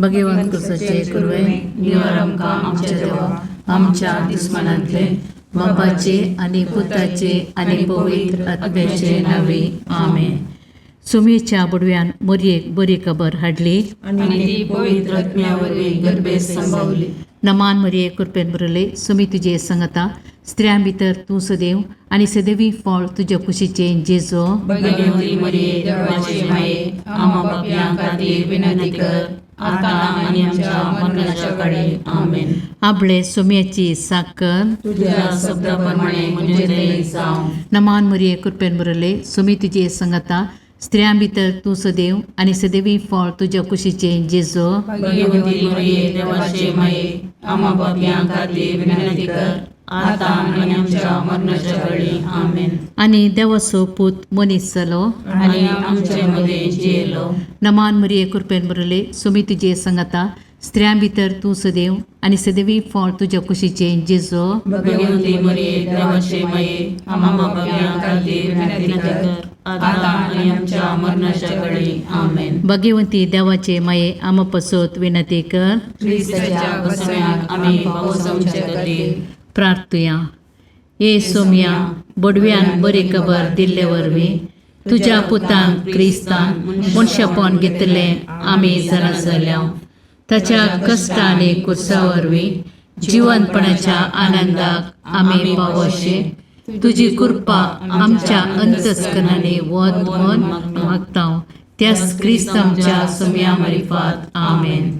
भगवंत कृपेचे कुरवे निवार आमकां आमच्या देवा आमच्या दुस्मनांतले बापाचे आनी पुताचे आनी पवित्र आत्म्याचे नावे आमेन. सुमेच्या बुडव्यान मोरयेक बरी खबर हाडली आनी ती पवित्र आत्म्यावरवीं गर्भेत संभवली. नमान मरिये कृपेन भरले सुमी तुजे संगता स्त्रियां भितर तूं सदैव आनी सदैवी फळ तुज्या कुशीचे जेजो. भगवंती मरिये देवाचे माये आम्हा पापयां खातीर विनंती कर आता आनी आमच्या मरणाच्या काळी आमेन. आपले सुम्याची साकर तुझ्या शब्दाप्रमाणे म्हणजे दये जावं. नमान मरिये कृपेन भरले सुमी तुजे संगता स्त्रियां भितर तूं सदैव आनी सदैवी फळ तुज्या कुशीचे जेजो. भगवंती मरिये देवाचे माये आम्हा पापयां खातीर विनंती कर आता आनी आमच्या मरणाच्या काळी आमेन. आनी देवाचो पूत मनीस जालो आनी आमचे मध्ये जियेलो. नमान मरिये कृपेन भरले सुमी तुजे संगता स्त्रियां भितर तूं सदैव आनी सदैवी फळ तुज्या कुशीचे जेजो. भगवंती मरिये देवाचे माये आम्हा पापयां खातीर विनंती कर आता आनी आमच्या मरणाच्या काळी आमेन. भगवंती देवाचे माये आम पसोत विनंती कर. ख्रिस्ताच्या बसण्याक आमी पावस आमचे खातीर प्रार्थुया. ये सोम्या बडव्यान बरी खबर दिल्ले वरवीं तुज्या पुतान क्रिस्तान मनशापण घेतलें आमी जाणा जाल्या. ताच्या कश्ट आनी कुर्सा वरवीं जिवंतपणाच्या आनंदाक आमी पावशे तुजी कृपा आमच्या अंतस्करणाने वत म्हूण मागता. त्याच क्रिस्त आमच्या सोम्या मार्फत आमेन.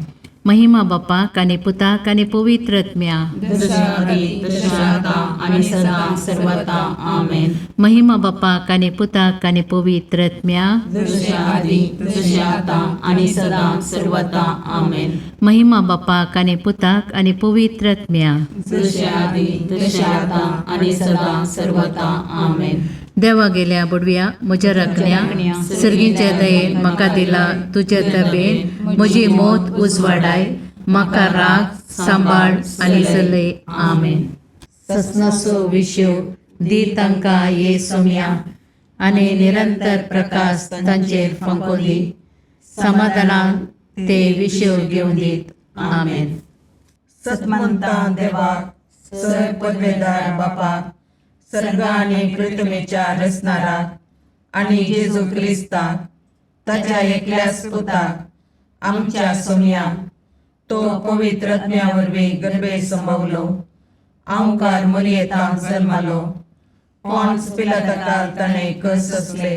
महिमा बापाक आनी पुताक आनी पवित्र आत्म्या जशा आदी तशा आता आनी सदां सर्वदा आमेन. महिमा बापाक आनी पुताक आनी पवित्र आत्म्या जशा आदी तशा आता आनी सदां सर्वदा आमेन. महिमा बापाक आनी पुताक आनी पवित्र आत्म्या जशा आदी तशा आता आनी सदां सर्वदा आमेन. देवा गेल्या बुडव्या म्हज्या राखण्या सर्गीच्या दयेन म्हाका दिला तुज्या तबेन म्हजी मोत उजवाडाय म्हाका राख सांबाळ आनी चलय आमेन. ससनाचो विशो दी तांकां ये सोम्या आनी निरंतर प्रकाश तांचेर फंकोन दी. समाधानान ते विशो घेवन दीत आमेन. सतमंता देवाक सर पदवेदार बापाक सर्ग आनी पृथ्वीच्या रचणाराक आनी जेजू क्रिस्ताक ताच्या एकल्याच पुताक आमच्या सोम्याक तो पवित्र आत्म्या वरवीं गर्भेत संभवलो. आमकार मरियेंत जल्मालो. पोंच पिलाताकाक ताणें कस सोंसले.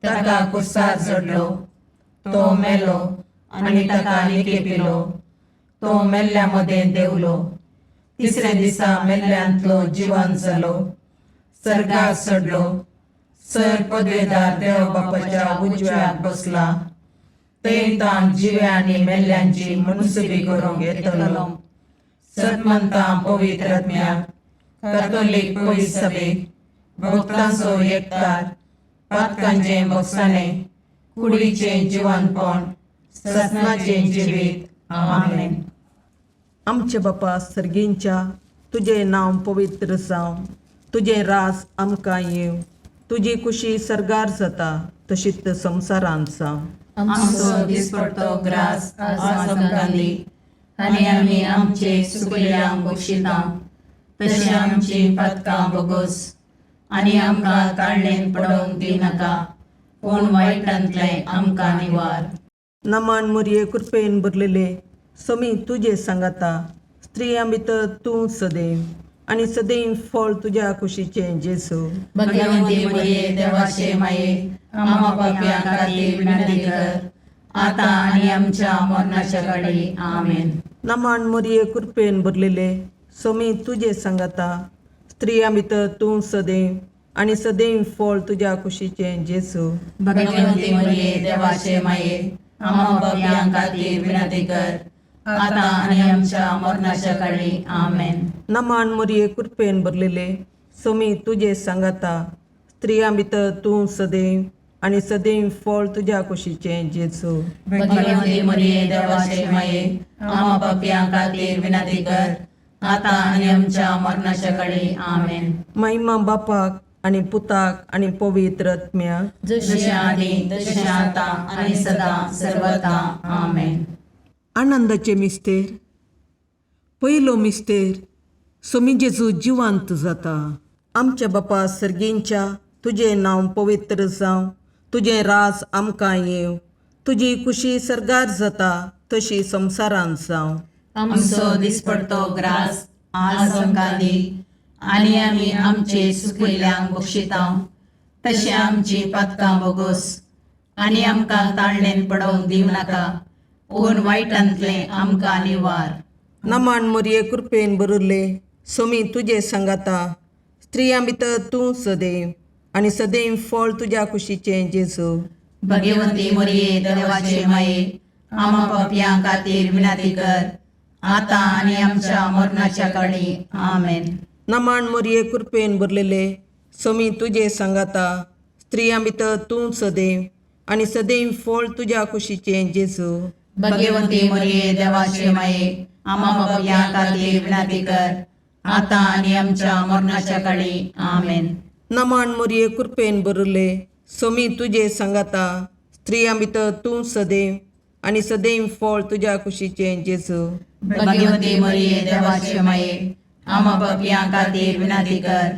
ताका कुर्सार चडलो. तो मेलो आनी ताका निकेपिलो. तो मेल्ल्या मदें देवलो. तिसऱ्या दिसा मेल्ल्यांतलो जिवंत जालो. सर्गाक चडलो. सर पदवेदार देव बापाच्या उजव्याक बसला. थंय ताण जिव्या आनी मेल्ल्यांची मनसुबी करूंक येतलो. सतमंतां पवित्र आत्म्याक कातोलीक पयस सभेक भक्तांचो एकठार पातकांचें बगसाणें कुडीचें जिवंतपण सतनाचें जिवीत आमेन. आमचे बापा सर्गींच्या तुझे नांव पवित्र जावं. तुझे रास आमकां येव. तुजी कुशी सर्गार जाता तशीच संवसारांत जावं. आमचो दिसपडटो ग्रास आज आमकां दी आनी आमी आमचे सुकल्यांक बक्षिता तशें आमची पातकां बोगोस आनी आमकां काळणेन पडोवंक दिनाका पूण वायटांतलें आमकां निवार. नमान मरिये कृपेन भरलेले समी तुजे सांगाता स्त्रियां भितर तूं सदैव आनी सदैव फळ तुज्या कुशीचें जेजू. भगवंती मरिये देवाचे माये आम्हा पापयां खातीर विनंती कर आता आनी आमच्या मरणाच्या काळी आमेन. नमान मरिये कृपेन भरलेले समी तुजे सांगाता स्त्रियां भितर तूं सदैव आनी सदैव फळ तुज्या कुशीचें जेजू. भगवंती मरिये देवाचे माये आम्हा पापयां खातीर विनंती कर आता आनी आमच्या मरणाच्या काळी आमेन. नमान मरिये कृपेन भरलेले समी तुजे सांगाता स्त्रियां भितर तूं सदैव आनी सदैव फळ तुज्या कुशीचें जेजू. भगवंती मरिये देवाचे माये आम्हा पापयां खातीर विनंती कर आता आनी आमच्या मरणाच्या काळी आमेन. महिमा बापाक आनी पुताक आनी पवित्र आत्म्याक जशें आदी तशें आता आनी सदां सर्वदा आमेन. आनंदाचे मिस्तेर. पयलो मिस्तेर, सोमी जेजू जिवंत जाता. आमच्या बापा सर्गेंच्या, तुजें नांव पवित्र जावं, तुजें राज आमकां येवं, तुजी कुशी सरगार जाता तशी संवसारांत जावं. आमचो दिसपडतो ग्रास आज आमकां दी, आनी आमी आमचे चुकिल्ल्यांक बक्षितांव, तशें आमची पातकां बोगोस, आनी आमकां ताळणेन पडोवंक दिवं नाका, पूण वायटांतलें आमकां निवार. नमान मोरये कृपेन बरुल्ले, सोमी तुजे सांगाता, स्त्रियां भितर तूं सदैव, आनी सदैव फळ तुज्या कुशीचें जेजू. भगवंती मोरये देवाचे माये, आमा पापयां खातीर विनंती कर, आतां आनी आमच्या मरणाच्या काळी. आमेन. नमान मोरये कृपेन भरलेले, सोमी तुजे सांगाता, स्त्रियां भितर तूं सदैव, आनी सदैव फळ तुज्या कुशीचें जेजू. भगवंती मोरये देवाचे माये, आमा पापयां खातीर विनंती कर, आतां आनी आमच्या मरणाच्या काळी. आमेन. नमान मोरये कृपेन भरले, सोमी तुजे सांगाता, स्त्रियां भितर तूं सदैव, आनी सदैव फळ तुज्या कुशीचें जेजू. भगवंती मोरये देवाचे माये, आमा पापयां खातीर विनंती कर,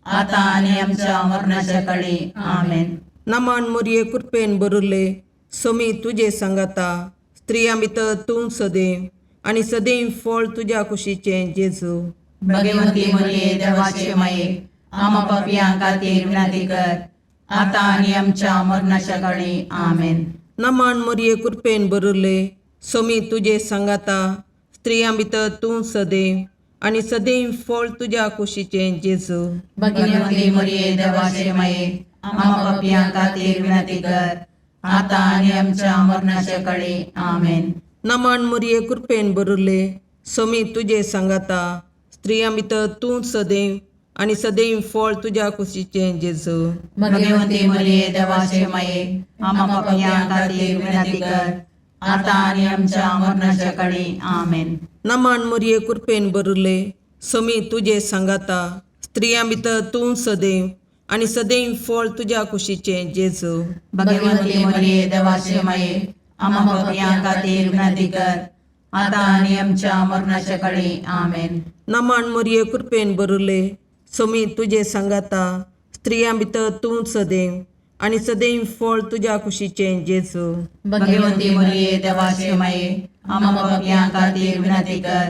आतां आनी आमच्या मरणाच्या काळी. आमेन. नमान मोरये कृपेन भरले, सोमी तुजे सांगाता, स्त्रियां भितर तूं सदैव, आनी सदैव फळ तुज्या कुशीचें जेजू. भगवंती मोरये देवाचे माये, आमा पापयां खातीर विनंती कर, आतां आनी आमच्या मरणाच्या काळी. आमेन. नमान मोरये कृपेन भरले, सोमी तुजे सांगाता, स्त्रियां भितर तूं सदैव, आनी सदैव फळ तुज्या कुशीचें जेजू. भगवंती मोरये देवाचे माये, आमा पापयां खातीर विनंती कर, आतां आनी आमच्या मरणाच्या काळी. आमेन. नमान मोरये कृपेन भरले, सोमी तुजे सांगाता, स्त्रियां भितर तूं सदैव, आनी सदैव फळ तुज्या कुशीचें जेजू. भगवंती मोरये देवाचे माये, आमा पापयां खातीर विनंती कर, आतां आनी आमच्या मरणाच्या काळी. आमेन. नमान मोरये कृपेन भरले, सोमी तुजे सांगाता, स्त्रियां भितर तूं सदैव, आनी सदैव फळ तुज्या कुशीचें जेजू. भगवंती मोरये देवाचे माये, आमा पापयां खातीर विनंती कर, आतां आनी आमच्या मरणाच्या काळी. आमेन. नमान मोरये कृपेन भरले, सोमी तुजे सांगाता, स्त्रियां भितर तूं सदैव, आनी सदैव फळ तुज्या कुशीचें जेजू. भगवंती मोरये देवाचे माये, आमा पापयां खातीर विनंती कर,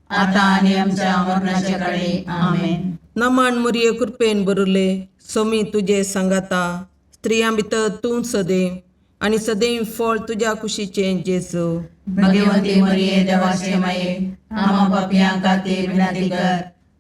आतां आनी आमच्या मरणाच्या काळी. आमेन. नमान मोरये कृपेन भरले, सोमी तुजे सांगाता, स्त्रियां भितर तूं सदैव, आनी सदैव फळ तुज्या कुशीचें जेजू. भगवंती मोरये देवाचे माये, आमा पापयां खातीर विनंती कर,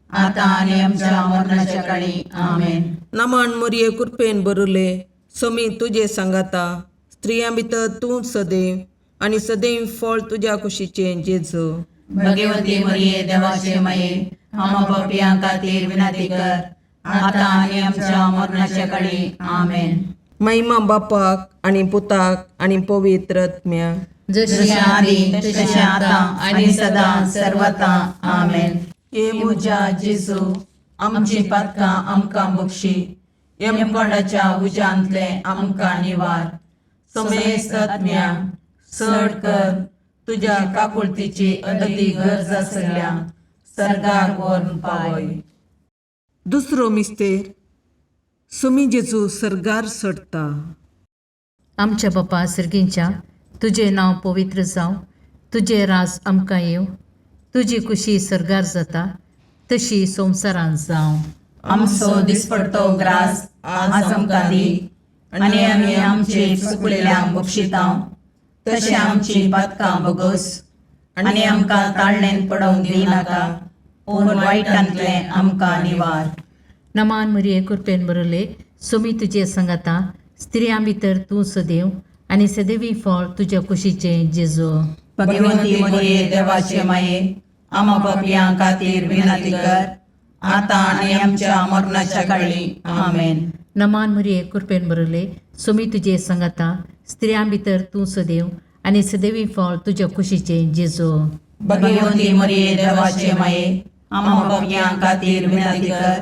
आतां आनी आमच्या मरणाच्या काळी. आमेन. नमान मोरये कृपेन भरले, सोमी तुजे सांगाता, स्त्रियां भितर तूं सदैव, आनी सदैव फळ तुज्या कुशीचें जेजू. भगवंती मोरये देवाचे माये, आमा पापयां खातीर विनंती कर, आतां आनी आमच्या मरणाच्या काळी. आमेन. महिमा बापाक आनी पुताक आनी पवित्र आत्म्याक, जशी आदी तशी आतां आनी सदां सर्वता. आमेन. हे म्हज्या जेजू, आमची पातकां आमकां बक्षी, यमकोंडाच्या उज्यांतले आमकां निवार. समेस्त आत्म्याक चड कर, तुज्या काकुळतीची अदी गरज आसल्यां सर्गाक व्हरून पावय. दुसरो मिस्तेर, सोमी जेजू सर्गार सडटा. आमच्या बापा सर्गेंच्या, तुजें नांव पवित्र जावं, तुजें राज आमकां येवं, तुजी कुशी सरगार जाता तशी संवसारांत जावं. आमचो दिसपडतो ग्रास आज आमकां दी, आनी आमी आमचे चुकलेल्यांक बक्षितांव, तशें आमची पातकां बोगोस, आनी आमकां ताळणेन पडोवंक दिवं नाका, पूण वायटांतलें आमकां निवार. नमान मोरये कृपेन भरले, सोमी तुजे सांगाता, स्त्रियां भितर तूं सदैव, आनी सदैवी फळ तुज्या कुशीचें जेजू. भगवंती मोरये देवाचे माये, आमा पापयां खातीर विनंती कर, आतां आनी आमच्या मरणाच्या काळी. आमेन. नमान मोरये कृपेन भरले, सोमी तुजे सांगाता, स्त्रियां भितर तूं सदैव, आनी सदैवी फळ तुज्या कुशीचें जेजू. भगवंती मोरये देवाचे माये, आमा पापयां खातीर विनंती कर,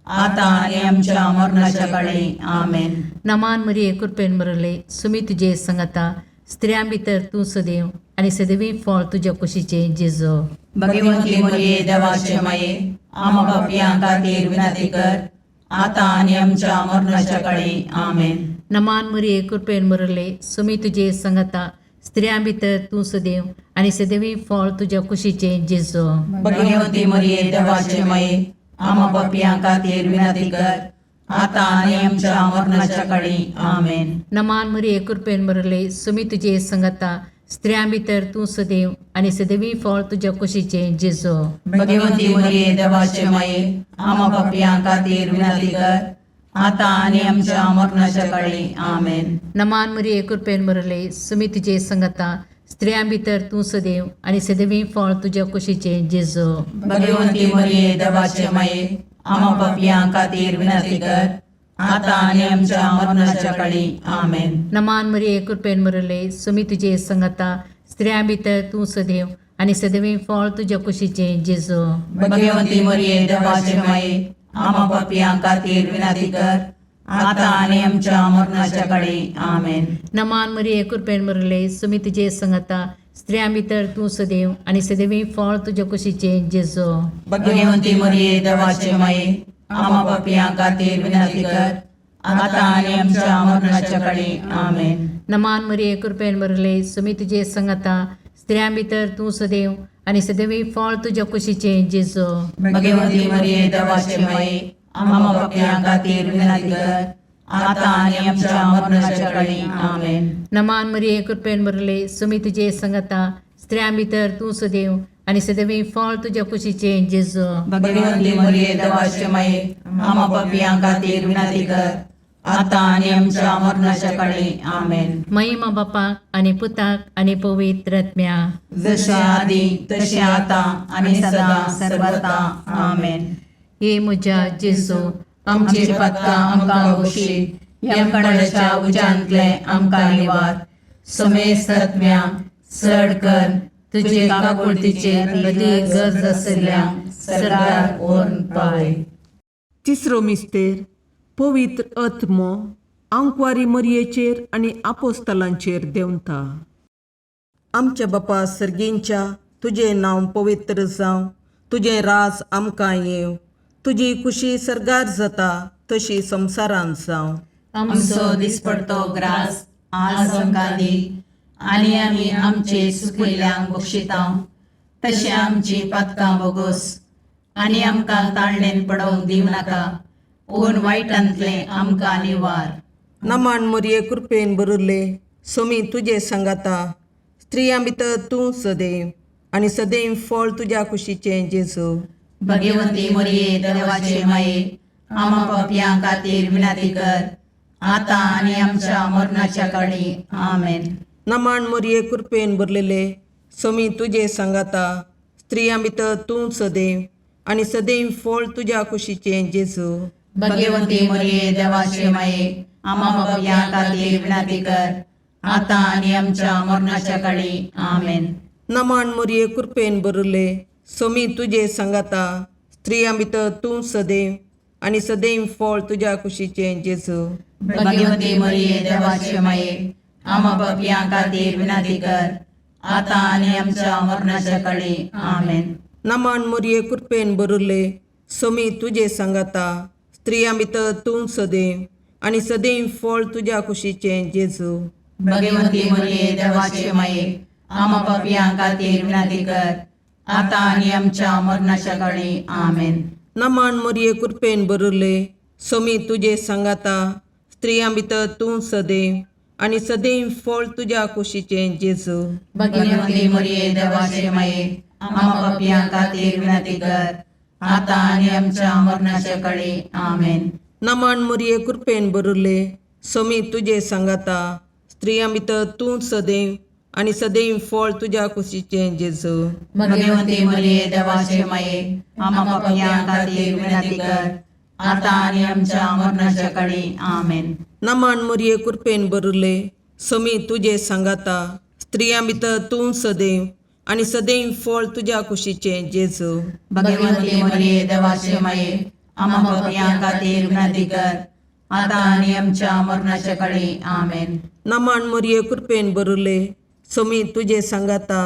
आतां आनी आमच्या मरणाच्या काळी. आमेन. नमान मोरये कृपेन भरले, सोमी तुजे सांगाता, स्त्रियां भितर तूं सदैव, आणि सदैवी फळ तुझ्या कुशीचे जेजू. भगवंती मरिये देवाचे माये आम्हा पापियां खातीर विनंती कर आता आणि आमच्या मरणाच्या काळी आमेन. नमान मरिये कृपेन बरले सुमी तुझे संगता स्त्रियां भितर तू सदैव आणि सदैवी फळ तुझ्या कुशीचे जेजू. भगवंती मरिये देवाचे माये आम्हा पापियां खातीर विनंती कर आता आणि आमच्या मरणाच्या काळी आमेन. नमान मरिये कृपेन बरले सुमी तुझे संगता स्त्रियां भितर तू सदैव आणि सदैवी फळ तुझ्या कुशीचे जेजू. भगवंती मरिये देवाचे माये आम्हा पापियां खातीर विनंती कर आता आणि आमच्या मरणाच्या काळी आमेन. नमान मरिये कृपेन बरले सुमी तुझे संगता स्त्रियां भितर तू सदैव आणि सदैवी फळ तुझ्या कुशीचे जेजू. भगवंती मरिये देवाचे माये आम्हा पापियां खातीर विनंती कर आता आणि आमच्या मरणाच्या काळी आमेन. नमान मरिये कृपेन बरले सुमी तुझे संगता स्त्रियां भितर तू सदैव आणि सदैवी फळ तुझ्या कुशीचे जेजू. भगवंती मरिये देवाचे माये आम्हा पापियां खातीर विनंती कर आता आणि आमच्या मरणाच्या काळी आमेन. नमान मरिये कृपेन बरले सुमी तुझे संगता स्त्रियां भितर तू सदैव आणि सदैवी फळ तुझ्या कुशीचे जेजू. भगवंती मरिये देवाचे माये आम्हा पापियां खातीर विनंती कर आता आणि आमच्या मरणाच्या काळी आमेन. नमान मरिये कृपेन बरले सुमी तुझे संगता स्त्रियां भितर तू सदैव आणि सदैवी फळ तुझ्या कुशीचे जेजू. भगवंती मरिये देवाचे माये आम्हा पापियां खातीर विनंती कर आता आणि आमच्या मरणाच्या काळी आमेन. नमान मरिये कृपेन बरले सुमी तुझे संगता स्त्रियां भितर तू सदैव आणि सदैवी फळ तुझ्या कुशीचे जेजू. भगवंती मरिये देवाचे माये आम्हा पापियां खातीर विनंती कर आता आणि आमच्या मरणाच्या काळी आमेन. महिमा बापाक आणि पुताक आणि पवित्र आत्म्या जसे आधी तसे आता आणि सदा सर्वदा आमेन. हे म्हज्या जेजू आमची पत्कां आमकां बक्षी यमकणाच्या उजांतले आमकां निवार. समेस्त आत्म्या चड कर तुजे काकुळतीचेर कधी गरज आसल्यांक सरकार ओन पाय. तिसरो मिस्तेर पवित्र आत्मो आंकवारी मरियेचेर आनी आपोस्तलांचेर देंवता. आमच्या बापा सर्गींच्या तुजें नांव पवित्र जावं, तुजें राज आमकां येव, तुजी कुशी सरगार जाता तशी संवसारांत जावं. आमचो दिसपडतो ग्रास आज आमकां दी आनी आमी आमचे सुकयल्यांक बक्षितांव. तशें आमची पथकां बोगोस आनी आमकां ताळणेन पडोवंक दिवं नाका पूण वायटांतले आमकां निवार. नमान मरिये कृपेन बरले सोमी तुजे सांगाता स्त्रियां भितर तूं सदैव आनी सदैव फळ तुज्या कुशीचें जेजू. भगवंती मरिये देवाचे माये आम्हा पापियां खातीर विनंती कर आता आनी आमच्या मरणाच्या काळी आमेन. नमान मरिये कृपेन बरलेले सोमी तुजे सांगाता स्त्रियां भितर तूं सदैव आनी सदैव फळ तुज्या कुशीचें जेजू. भगवंती मरिये देवाचे माये आम्हा पापियां खातीर विनंती कर आता आनी आमच्या मरणाच्या काळी आमेन. नमान मरिये कृपेन बरले सोमी तुजे सांगाता स्त्रियां भितर तूं सदैव आनी सदैव फळ तुज्या कुशीचें जेजू. भगवंती मरिये देवाचे माये आम्हा पापियां खातीर विनंती कर आता आनी आमच्या मरणाच्या काळी आमेन. नमान मरिये कृपेन बरले सोमी तुजे सांगाता स्त्रियां भितर तूं सदैव आनी सदैव फळ तुज्या कुशीचें जेजू. भगवंती मरिये देवाचे माये आम्हा पापियां खातीर विनंती कर आता आनी आमच्या मरणाच्या काळी आमेन. नमान मरिये कृपेन बरले सोमी तुजे सांगाता स्त्रियां भितर तूं सदैव आनी सदैव फळ तुज्या कुशीचें जेजू. भगवंती मरिये देवाचे माये आम्हा पापियां खातीर विनंती कर आता आनी आमच्या मरणाच्या काळी आमेन. नमान मरिये कृपेन बरले सोमी तुजे सांगाता स्त्रियां भितर तूं सदैव आनी सदैव फळ तुज्या कुशीचें जेजू. भगवंती मरिये देवाचे माये आम्हा पापियां खातीर विनंती कर आता आनी आमच्या मरणाच्या काळी आमेन. नमान मरिये कृपेन बरले सोमी तुजे सांगाता स्त्रियां भितर तूं सदैव आनी सदैव फळ तुज्या कुशीचें जेजू. भगवंती मरिये देवाचे माये आम्हा पापियां खातीर विनंती कर आता आनी आमच्या मरणाच्या काळी आमेन. नमान मरिये कृपेन बरले सोमी तुझे सांगाता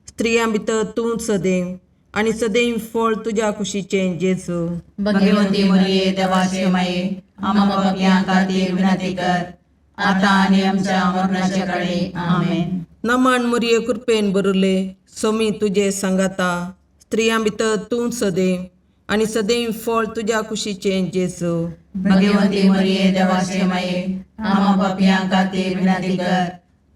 स्त्रियां भितर तूं सदैव आनी सदैव फळ तुज्या कुशीचे जेजू. भगवंती मरिये देवाचे माये आम्हा पापियां खातीर विनंती कर आता आणि आमच्या मरणाच्या काळी आमेन. नमन मुरये कृपेन बरले सोमी तुझे सांगाता स्त्रियां भितर तूं सदैव आनी सदैव फळ तुज्या कुशीचे जेजू. भगवंती मरिये देवाचे माये आम्हा पापियां खातीर विनंती कर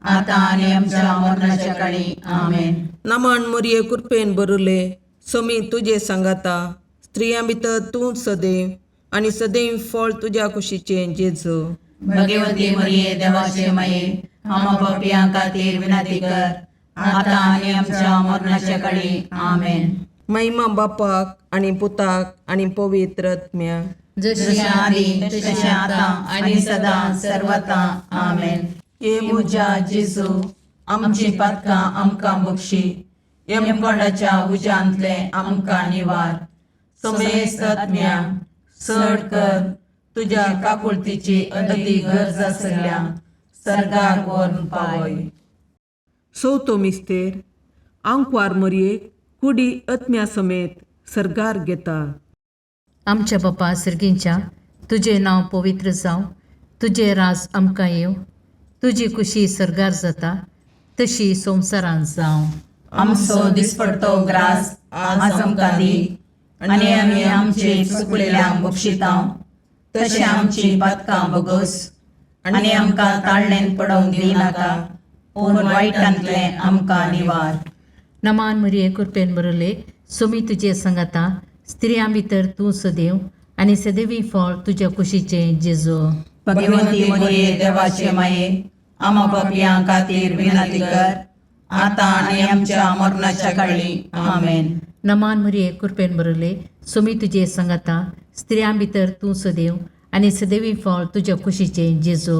आता आणि आमच्या मरणाच्या काळी आमेन. नमन मुरये कृपेन बरले सोमी तुझे सांगाता स्त्रियां भितर तूं सदैव आनी सदैव फळ तुज्या कुशीचे जेजू. भगवंती मरिये देवाचे माये आम्हा पापियां खातीर विनंती कर आता आणि आमच्या मरणाच्या काळी आमेन. महिमा बापाक आनी पुताक आनी पवित्र आत्म्याक, जशी आदी तशी आता आणि सदा सर्वता आमेन. ये मुजा जेजू आमची पातकां आमकां बक्षी, यमकोंडाच्या उज्यांतले आमकां निवार. समेस्त आत्म्या चड कर तुज्या काकुळतीची अदी गरज आसल्या सर्गाक व्हरून पावय. चवथो मिस्तेर आंकवार मरयेक कुडी आत्म्या समेत सर्गार घेता. आमच्या बापा सर्गींच्या तुझे नांव पवित्र जावं, तुझे राज आमकां येव, तुजी कुशी सर्गार जाता तशी संवसारांत जावं. आमचो दिसपडतो ग्रास आज आमकां दी आनी आमी आमचे चुकलेल्यांक बक्षितांव, तशें आमची पातकां बोगोस आनी आमकां ताळणेन पडोवंक दिनाका, पूण वायटांतले आमकां निवार. नमान मरिये कृपेन बरले सोमी तुजे सांगाता स्त्रियां भितर तूं सदैव आनी सदैवी फळ तुज्या कुशीचे जेजू. भगवंती मरिये देवाचे माये आम्हा पापियां खातीर विनंती कर आता आणि आमच्या मरणाच्या काळी आमेन. नमान मरिये कृपेन बरले सोमी तुजे सांगाता स्त्रियां भितर तूं सदैव आनी सदैवी फळ तुज्या कुशीचे जेजू.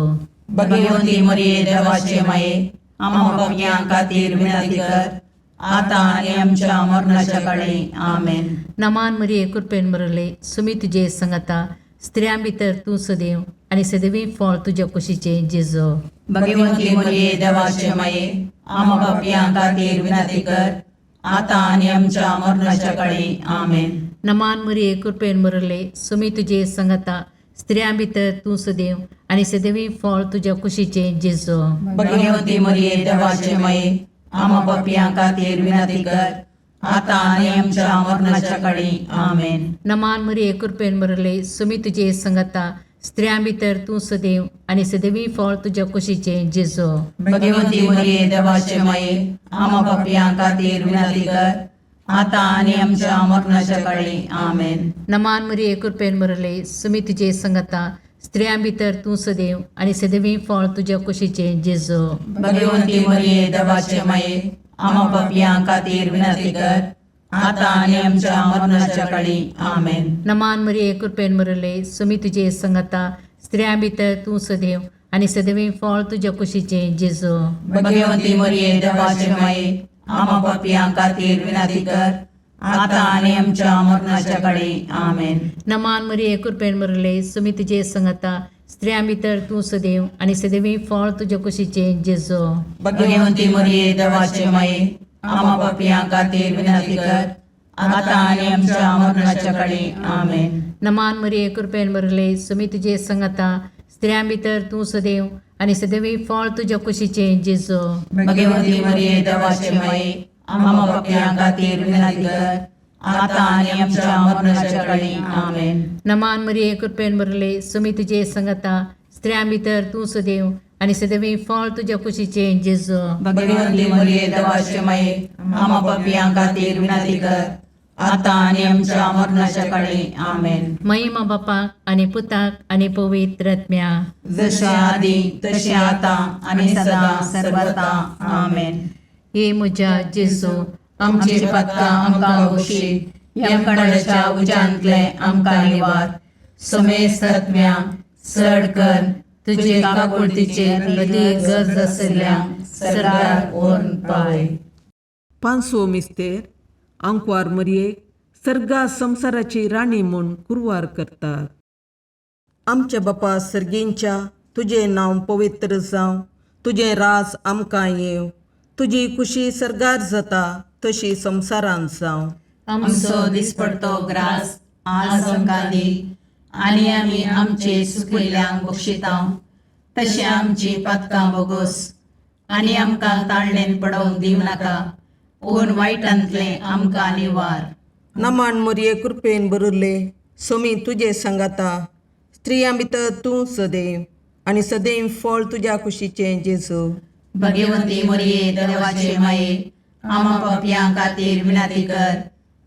भगवंती मरिये देवाचे माये आम्हा पापियां खातीर विनंती कर आता आणि आमच्या मरणाच्या काळी आमेन. नमान मरिये कृपेन बरले सोमी तुजे सांगाता स्त्रियां भितर तूं सदैव आनी सदैवी फळ तुज्या कुशीचे जेजू. भगवंती मरिये देवाचे माये आम्हा पापियां खातीर विनंती कर आता आणि आमच्या मरणाच्या काळी आमेन. नमान मरिये कृपेन बरले सोमी तुजे सांगाता स्त्रियां भितर तूं सदैव आनी सदैवी फळ तुज्या कुशीचे जेजू. भगवंती मरिये देवाचे माये आम्हा पापियां खातीर विनंती कर आता आणि आमच्या मरणाच्या काळी आमेन. नमान मरिये कृपेन बरले सोमी तुजे सांगाता स्त्रियां भितर तूं सदैव आनी सदैवी फळ तुज्या कुशीचे जेजू. भगवंती मरिये देवाचे माये आम्हा पापियां खातीर विनंती कर आता आणि आमच्या मरणाच्या काळी आमेन. नमान मरिये कृपेन बरले सोमी तुजे सांगाता स्त्रियां भितर तूं सदैव आनी सदैवी फळ तुज्या कुशीचे जेजू. भगवंती मरिये देवाचे माये आम्हा पापियां खातीर विनंती कर आता आणि आमच्या मरणाच्या काळी आमेन. नमान मरिये कृपेन बरले सोमी तुजे सांगाता स्त्रियां भितर तूं सदैव आनी सदैवी फळ तुज्या कुशीचे जेजू. भगवंती मरिये देवाचे माये आम्हा पापियां खातीर विनंती कर आता आणि आमच्या मरणाच्या काळी आमेन. नमान मरिये कृपेन बरले सोमी तुजे सांगाता स्त्रियां भितर तूं सदैव आनी सदैवी फळ तुज्या कुशीचे जेजू. भगवंती मरिये देवाचे माये आम्हा पापियां खातीर विनंती कर आता आणि आमच्या मरणाच्या काळी आमेन. नमान मरिये कृपेन बरले सोमी तुजे सांगाता स्त्रियां भितर तूं सदैव आनी सदैवी फळ तुज्या कुशीचे जेजू. भगवंती मरिये देवाचे माये आम्हा पापियां खातीर विनंती कर आता आणि आमच्या मरणाच्या काळी आमेन. नमान मरिये कृपेन बरले सोमी तुजे सांगाता स्त्रियां भितर तूं सदैव आनी सदैवी फळ तुज्या कुशीचे जेजू. भगवंती मरिये देवाचे माये आम्हा पापियां खातीर विनंती कर आता आणि आमच्या मरणाच्या काळी आमेन. महिमा बापाक आनी पुताक आनी पवित्र आत्म्याक, जशे आदी तशे आता आणि सदा सर्वता आमेन. हे म्हज्या जेजू आमची पातकां आमकां बक्षी, यमकणाच्या उज्यांतले आमकां निवार. समेस्त आत्म्या चड कर तुजे काकुळतीचे अदीक गरज आसल्यांक सर्गार व्हरून पावय. पांचवो मिस्तेर आंकवार मरयेक सर्गा संवसाराची राणी म्हूण कुरवार करतात. आमच्या बापा सर्गींच्या तुजें नांव पवित्र जावं, तुजें राज आमकां येव, तुजी कुशी सरगार जाता तशी संवसारांत जावं. आमचो दिसपडतो ग्रास आज आमकां दी, आनी आमी आमचे सुकिल्ल्यांक बक्षितांव. तशें आमची पातकां बोगोस, आनी आमकां ताळणेन पडोवंक दिवं नाका, पूण वायटांतलें आमकां निवार. नमान मोरये कृपेन बरिल्ले, सोमी तुजे सांगाता, स्त्रियां भितर तूं सदैव, आनी सदैव फळ तुज्या कुशीचें जेजू. भगवंती मोरये देवाचे माये, आमा पापयां खातीर विनाती कर,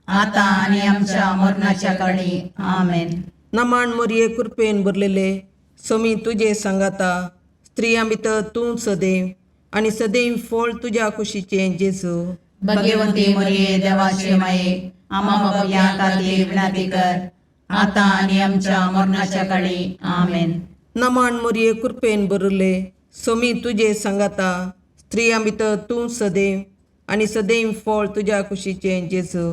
आतां आनी आमच्या मरणाच्या काळी. आमेन. नमान मोरये कृपेन बरलेले, सोमी तुजे सांगाता, स्त्रियां भितर तूं सदैव, आनी सदैव फळ तुज्या कुशीचें जेजू. भगवंती मोरये देवाचे माये, आमा पापयां खातीर विनाती कर, आतां आनी आमच्या मरणाच्या काळी. आमेन. नमान मोरये कृपेन बरले, सोमी तुजे सांगाता, स्त्रियां भितर तूं सदैव, आनी सदैव फळ तुज्या कुशीचें जेजू.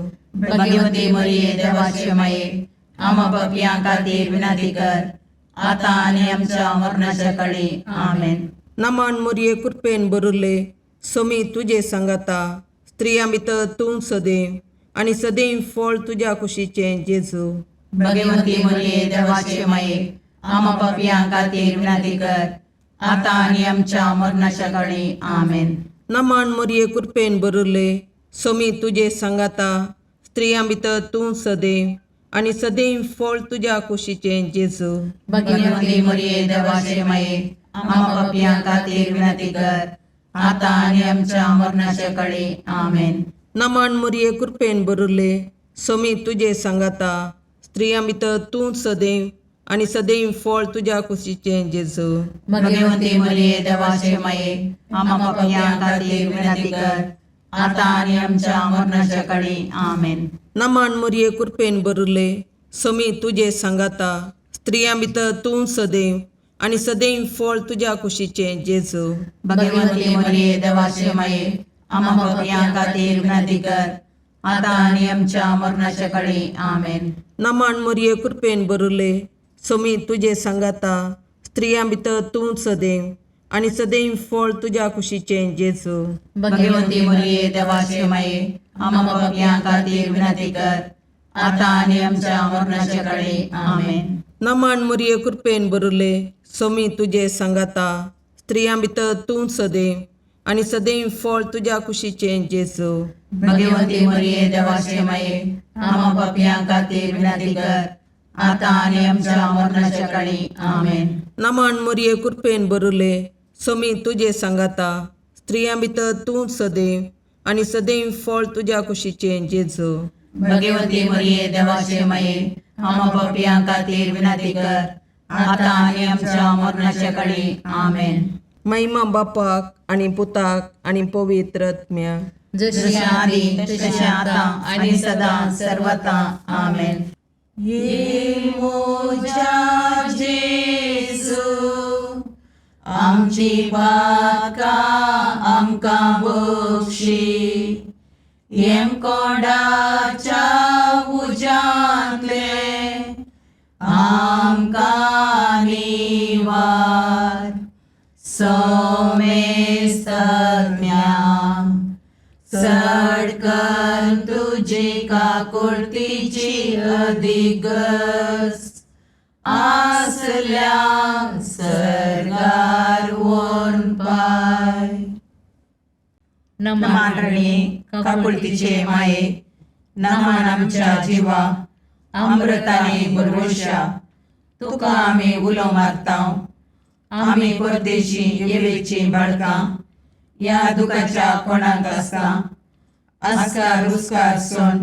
भगवंती मोरये देवाचे माये, आमा पापयां खातीर विनाती कर, आतां आनी आमच्या मरणाच्या काळी. आमेन. नमान मोरये कृपेन बरले, सोमी तुजे सांगाता, स्त्रियां भितर तूं सदैव, आनी सदैव फळ तुज्या कुशीचें जेजू. भगवंती मोरये देवाचे माये, आमा पापयां खातीर विनाती कर, आतां आनी आमच्या मरणाच्या काळी. आमेन. नमान मोरये कृपेन बरले, सोमी तुजे सांगाता, स्त्रियां भितर तूं सदैव, आनी सदैव फळ तुज्या कुशीचें जेजू. भगवंती मोरये देवाचे माये, आमा पापयां खातीर विनाती कर, आतां आनी आमच्या मरणाच्या काळी. आमेन. नमान मोरये कृपेन बरले, सोमी तुजे सांगाता, स्त्रियां भितर तूं सदैव, आनी सदैव फळ तुज्या कुशीचें जेजू. भगवंती मोरये देवाचे माये, आमा पापयां खातीर विनाती कर, आतां आनी आमच्या मरणाच्या काळी. आमेन. नमान मोरये कृपेन बरले, सोमी तुजे सांगाता, स्त्रियां भितर तूं सदैव, आनी सदैव फळ तुज्या कुशीचें जेजू. भगवंती मोरये देवाचे माये, आमा पापयां खातीर विनाती कर, आतां आनी आमच्या मरणाच्या काळी. आमेन. नमान मोरये कृपेन बरले, सोमी तुजे सांगाता, स्त्रियां भितर तूं सदैव, आनी सदैव फळ तुज्या कुशीचें जेजू. भगवंती मोरये देवाचे माये, आमा पापयां खातीर विनाती कर, आतां आनी आमच्या मरणाच्या काळी. आमेन. नमान मोरये कृपेन बरले, सोमी तुजे सांगाता, स्त्रियां भितर तूं सदैव, आनी सदैव फळ तुज्या कुशीचें जेजू. भगवंती मोरये देवाचे माये, आमा पापयां खातीर विनाती कर, आतां आनी आमच्या मरणाच्या काळी. आमेन. नमान मोरये कृपेन बरले, सोमी तुजे सांगाता, स्त्रियां भितर तूं सदैव, आनी सदैव फळ तुज्या कुशीचें जेजू. भगवंती मोरये देवाचे माये, आमा पापयां खातीर विनाती कर, आतां आनी आमच्या मरणाच्या काळी. आमेन. महिमा बापाक आनी पुताक आनी पवित्र आत्म्याक, जशें आदी तशें आतां आनी सदां सर्वता. आमेन. ये मोजा जेजू, आमची पातकां आमकां बक्षी, येम कोणाच्या उजांतले आमकां निवार. सोमेस्त सडकन तुजी काकुळतीची अधिगस, आसल्या सरगार वोन पाय. नमान रणे काकुळतीचे माये, नमान आमच्या जिवा, अमृताने भरवशा, तुका आमी उलो मारतांव. आमी परदेशी येवेची बाळकां, या दुखाच्या कोणाक आसता, आस्कार उस्कार सोन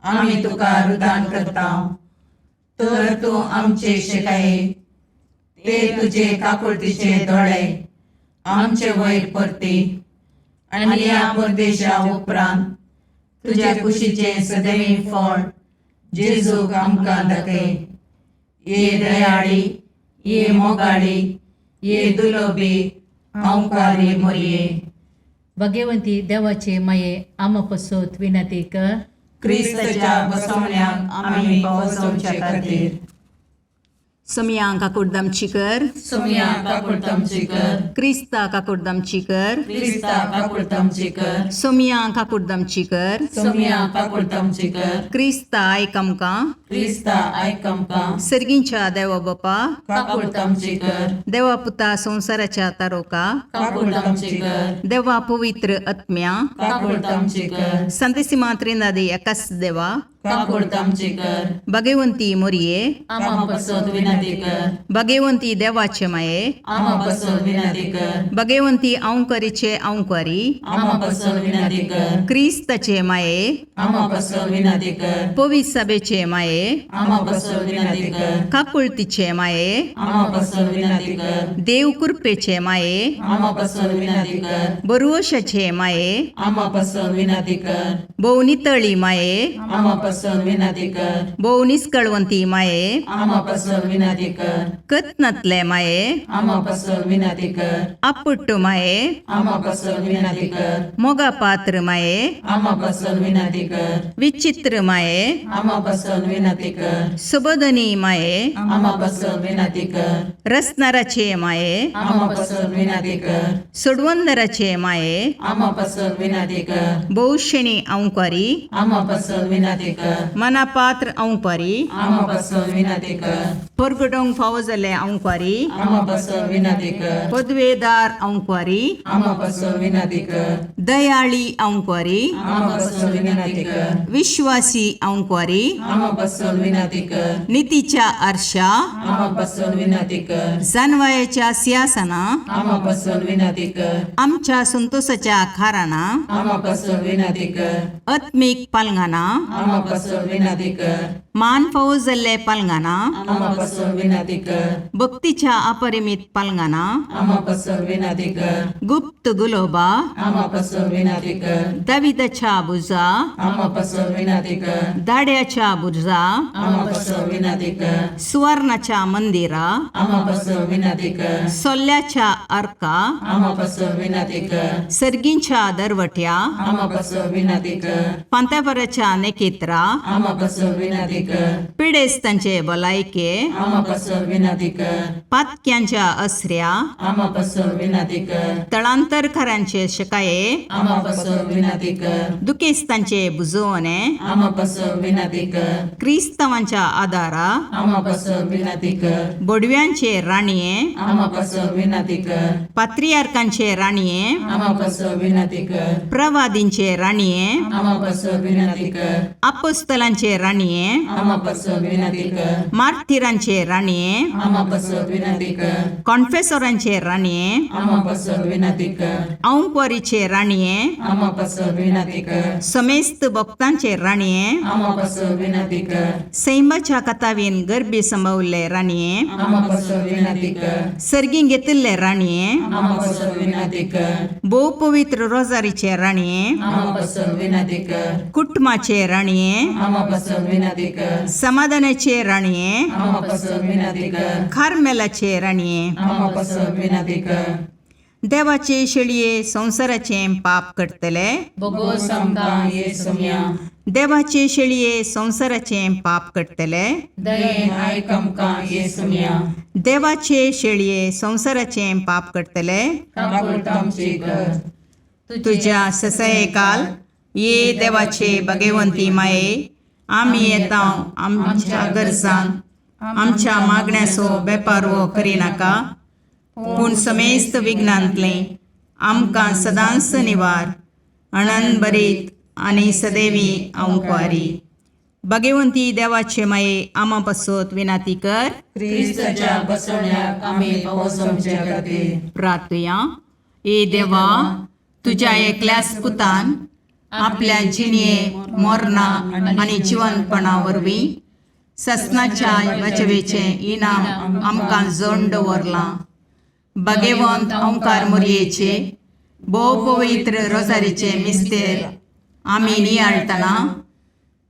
आमी तुका रुदान करतांव. तर तूं आमचे शिकाये, ते तुजे काकुळतीचे दोळे आमचे वयर परती, आनी या परदेशा उपरांत तुज्या कुशीचे सदैव फळ जेजूक आमकां दाखय. ये दयाळी, ये मोगाळी, ये दुलोबी, अवकारी मोरये. भगवंती देवाचे माये, आमा पसोत विनंती कर. क्रिस्ताच्या बसवण्याक आमी पावसोवचे खातीर सोमया काकुर्दमचीकर, सोमया काकुर्दमचीकर, क्रिस्ता काकुर्दमचीकर, क्रिस्ता काकुर्दमचीकर, सोमया काकुर्दमचीकर, सोमया काकुर्दमचीकर, क्रिस्ता आयकमका, क्रिस्ता आयकमका, सर्गींच्या देवा बापा, काकुर्दमचीकर, देवा पुता संसाराच्या तारोका, काकुर्दमचीकर, देवा पवित्र आत्म्या, काकुर्दमचीकर, संतसिमा त्रिनादी एकाच देवा, काकुर्दमचीकर, भगवंती मोरये, आमा पसोद विनंती कर, भगवंती देवाचे माये, आमा पसोद विनंती कर, भगवंती औंकरीचे औंकारी, आमा पसोद विनंती कर, क्रिस्ताचे माये, आमा पसोद विनंती कर, पवित्र सभेचे माये, आमा पसोद विनंती कर, काकुळतीचे माये, आमा पसोद विनंती कर, देव कृपेचे माये, आमा पसोद विनंती कर, बरुवशाचे माये, आमा पसोद विनंती कर, भोवनितळी माये, आमा पसोद विनंती कर, भोवनिस्कळवंती माये, आमा पसोद विनंती कर, कतनातले माये, आमा पसोद विनंती कर, अपुट्टू माये, आमा पसोद विनंती कर, मोगा पात्र माये, आमा पसोद विनंती कर, विचित्र माये, आमा पसोद विनंती कर, सुबोधनी माये, आमा पसोद विनंती कर, रसनाराचे माये, आमा पसोद विनंती कर, सुडवंदराचे माये, आमा पसोद विनंती कर, बहुशणी औंकारी, आमा पसोद विनंती कर, मनापात्र औंकारी, आमा पसोद विनंती कर, परगडोंग फावो जाल्ले औंकारी, आमा पसोद विनंती कर, पदवेदार औंकारी, आमा पसोद विनंती कर, दयाळी औंकारी, आमा पसोद विनंती कर, विश्वासी औंकारी, आमा पसोद विनंती कर, नीतीच्या आरशा, आमा पसोद विनंती कर, जानवायाच्या सिंहासना, आमा पसोद विनंती कर, आमच्या संतोषाच्या खाराना, आमा पसोद विनंती कर, आत्मिक पालंगाना, आमा पसोद विनंती कर, मान फावो जाल्ले पालंगाना, आमा पसोद विनंती कर, भक्तीच्या अपरिमित पालंगाना, आमा पसोद विनंती कर, गुप्त गुलोबा, आमा पसोद विनंती कर, दाविदाच्या बुजा, आमा पसोद विनंती कर, दाड्याच्या बुजा, आमा पसोद विनंती कर, सुवर्णाच्या मंदिरा, आमा पसोद विनंती कर, सोल्ल्याच्या अर्का, आमा पसोद विनंती कर, सर्गींच्या दरवट्या, आमा पसोद विनंती कर, पांत्यापराच्या नेकेत्रा, आमा पसोद विनंती कर, पिडेस्तांचे भलायके, आमा पसोद विनंती कर, पातक्यांच्या अस्र्या, आमा पसोद विनंती कर, तळांतरकारांचे शकाये, आमा पसोद विनंती कर, दुखेस्तांचे बुजवणे, आमा पसोद विनंती कर, क्रिस्तवांच्या आदारा, आमा पसोद विनंती कर, बोडव्यांचे राणीये, आमा पसोद विनंती कर, पात्रियार्कांचे राणीये, आमा पसोद विनंती कर, प्रवादींचे राणीये, आमा पसोद विनंती कर, अपोस्तलांचे राणीये, आमा पसोद विनंती कर, मार्थिरांचे राणीये, आमा पसोद विनंती कर, कॉन्फेसोरांचे राणीये, आमा पसोद विनंती कर, औंकवारीचे राणीये, आमा पसोद विनंती कर, समेस्त भक्तांचे राणीये, आमा पसोद विनंती कर, सैमाच्या कथावीन गर्भी संभवले राणीये, आमा पसोद विनंती कर, सर्गीं घेतिल्ले राणीये, आमा पसोद विनंती कर, भोव पवित्र रोजारीचे राणीये, आमा पसोद विनंती कर, कुटुंबाचे राणीये, आमा पसोद विनंती कर, समाधानाचे राणीये, आमा पसोद विनंती कर, खारमेलाचे राणीये, आमा पसोद विनंती कर, देवाचे शेळये संसाराचे पाप करतले, बोगोस आमकां येसुम्या, देवाचे शेळये संसाराचे पाप करतले, दयेन आयक आमकां येसुम्या, देवाचे शेळये संसाराचे पाप करतले, काकुळतामची कर, तुझ्या ससये काल ये देवाचे भगवंती माये, आम्ही येता आमच्या गरजांक आमच्या मागण्याचो बेपारवो करिनाका, पूण समेस्त विघ्नांतले आमकां सदांच निवार, आनंद बरीत आनी सदैवी औंकवारी. भगवंती देवाचे माये आमा पासत विनाती कर. क्रिस्ताच्या बसवण्याक आमी पावसोमचे खातीर प्रार्थया. ए देवा, तुझ्या एकल्याच पुतान आपल्या जिणये मोरणा आनी जिवंतपणा वरवीं ससनाच्या वाचवेचे इनाम आमकां जोडून दवरलां. भगवंत ओंकार मोरयेचे भोव पवित्र रोजारीचे मिस्तेर आमी नियाळतना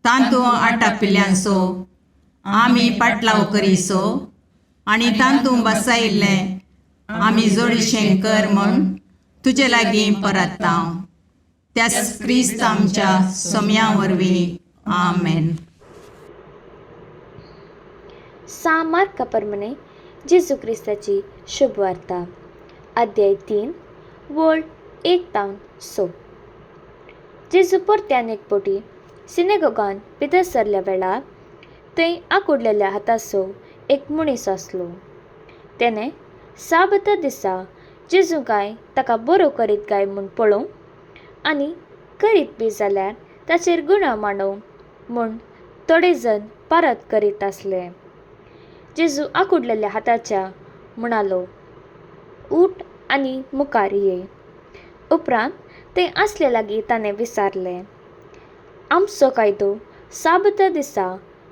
तांतूं आटापिल्ल्यांचो आमी पाटलाव करिसो आनी तांतूं बसायिल्लें आमी जोडीशें कर म्हूण तुजे लागीं परतता. त्याच क्रिस्त आमच्या सोम्या वरवीं. आमेन. मार्काप्रमाणे जेजू ख्रिस्ताची शुभवार्ता अध्याय 3 वळ 1-6. जेजू परत्यान एकपोटी सिनेगोगान भितर सरल्या वेळार थंय आंकुडलेल्या हाताचो एक मनीस आसलो. तेणे साबता दिसा जेजू काय ताका बरो करीत काय म्हूण पळोवंक आनी करीत बी जाल्यार ताचेर गुणां मांडूंक म्हूण थोडे जण पारत करीत आसले. जेजू आंकुडलेल्या हाताच्या म्हणालो, उठ आनी मुखार ये. उपरांत ते आसले लागीं ताणें विचारलें, आमचो कायदो साबता दिसा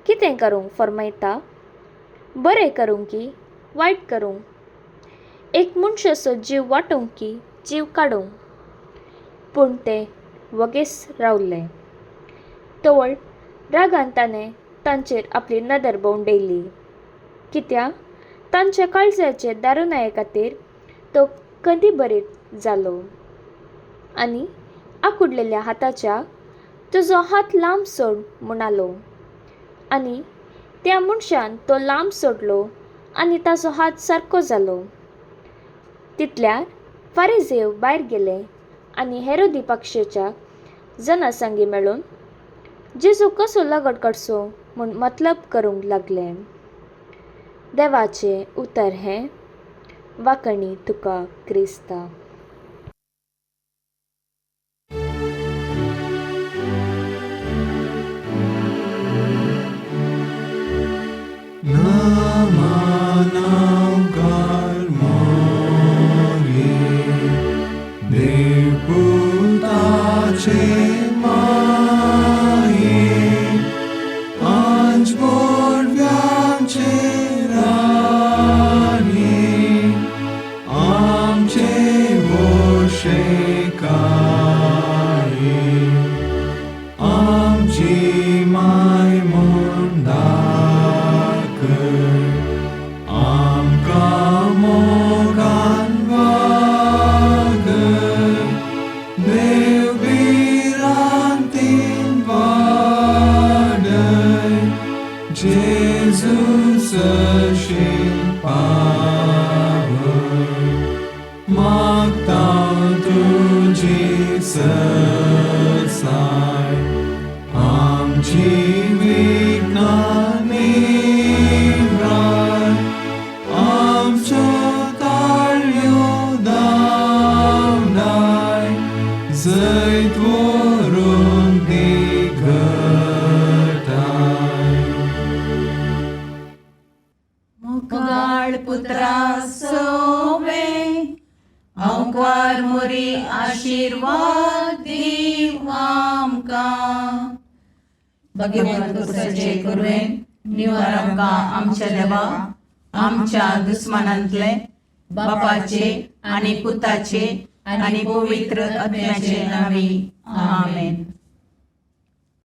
कितें करूंक फर्मायता? बरें करूंक की वायट करूंक? एक मनशाचो जीव वाटूंक की जीव काडूंक? पूण ते वगेस रावले. तवळ रागान ताणें तांचेर आपली नदर भोंवडयली, कित्याक तांच्या काळजाचे दारुनाये खातीर तो कधी बरीत जालो. आनी आंकुडलेल्या हाताच्या तुजो हात लांब सोड म्हणालो. आनी त्या मनशान तो लांब सोडलो आनी ताचो हात सारको जालो. तितल्यार फारिझेव भायर गेले आनी हेरोदी पक्षाच्या जनासंगी मेळून जेजू कसो लगट करचो म्हूण मतलब करूंक लागले. देवाचें उतर हें. वाकणी तुका क्रिस्ता. मुगाळ पुत्रा सोवे अवकार मोरी आशीर्वाद दीव आमकां. भगवंत तुझे करुवेन निवार आमकां आमच्या देवा आमच्या दुस्मनांतले बापाचे आनी पुताचे आनी पवित्र आत्म्याचे नांवी. आमेन.